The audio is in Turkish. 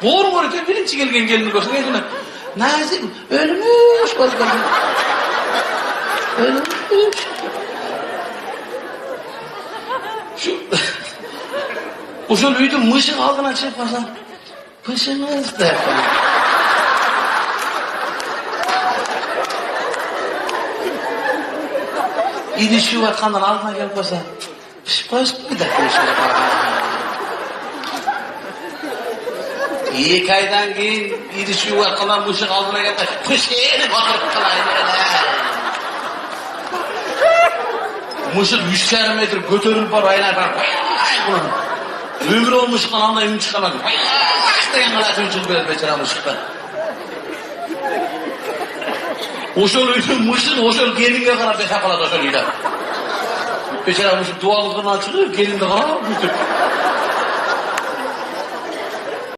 Boğur öte birinci gelgen gelini görsen eline. Nazim ölmüş başkanım. Ölmüş. Şu Uşul üydüm mışık aldığına çıkmasan pışınız der. İdi şu vatkandan altına gelip basa pış bir dakika İyi aydan keyin idi şu vatkandan mışık aldığına gelip pış yeni batırıp kalaydı. Mışık 100 metre götürülüp var aylar var. Ömür olmuş kanalda emin çıkamadı. İşte yangalat öncül biraz beçera mışıkta. Oşol üydüm mışık, oşol gelinge kadar beka kaladı oşol üydüm. Beçera mışık dualıklarına çıkıyor, gelinde kadar bütün.